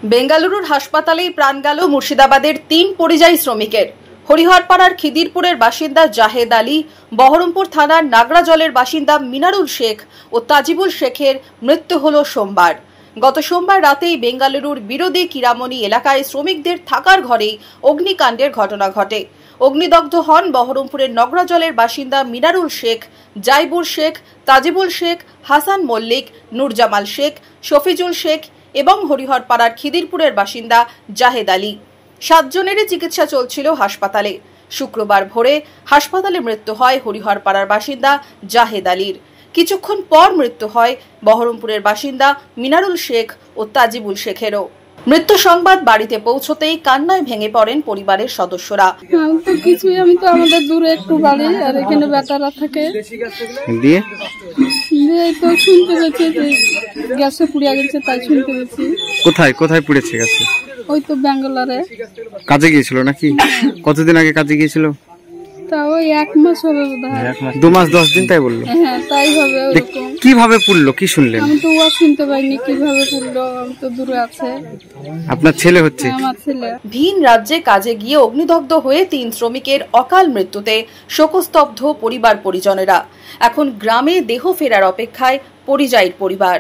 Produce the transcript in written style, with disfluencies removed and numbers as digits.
বেঙ্গালুরুর হাসপাতালেই প্রাণ গেল মুর্শিদাবাদের ৩ পরিযায়ী শ্রমিকের। হরিহরপাড়ার খিদিরপুরের বাসিন্দা জাহেদ আলী, বহরমপুর থানার নাগরাজলের বাসিন্দা মিনারুল শেখ ও তাজিবুল শেখের মৃত্যু হল সোমবার। গত সোমবার রাতেই বেঙ্গালুরুর বিরোধী কিরামনি এলাকায় শ্রমিকদের থাকার ঘরেই অগ্নিকাণ্ডের ঘটনা ঘটে। অগ্নিদগ্ধ হন বহরমপুরের নগরাজলের বাসিন্দা মিনারুল শেখ, জাইবুর শেখ, তাজিবুল শেখ, হাসান মল্লিক, নুরজামাল শেখ, শফিজুল শেখ এবং হরিহরপাড়ার খিদিরপুরের বাসিন্দা জাহেদ আলী। 7 জনেরই চিকিৎসা চলছিল হাসপাতালে। শুক্রবার ভোরে হাসপাতালে মৃত্যু হয় হরিহরপাড়ার বাসিন্দা জাহেদ আলীর। কিছুক্ষণ পর মৃত্যু হয় বহরমপুরের বাসিন্দা মিনারুল শেখ ও তাজিবুল শেখেরও। মৃত্যু সংবাদ বাড়িতে পৌঁছতেই কান্নায় ভেঙে পড়েন পরিবারের সদস্যরা। আমি তো আমাদের দূরে একটু বাড়ি, আর এখানে বেটারা থাকে। দিয়ে তো শুনতে পেয়েছি যে গ্যাসে পুড়িয়ে গেছে, তাই শুনতে পেয়েছি। কোথায় কোথায় পুড়েছে গেছে? ওই তো ব্যাঙ্গালোরে কাজে গিয়েছিল নাকি? কতদিন আগে কাজে গিয়েছিল? তা ওই 1 মাস হবে বোধহয়। 2 মাস 10 দিন তাই বললো? হ্যাঁ তাই হবে। কিভাবে পুড়লো কি শুনলেন? আমি তো শুনতে পাইনি কিভাবে পুড়লো, আমি তো দূরে আছে। আপনার ছেলে হচ্ছে? আমার ছেলে। ভিন রাজ্যে কাজে গিয়ে অগ্নিদগ্ধ হয়ে 3 শ্রমিকের অকাল মৃত্যুতে শোকস্তব্ধ পরিবার পরিজনেরা। এখন গ্রামে দেহ ফেরার অপেক্ষায় পরিযায়ীর পরিবার।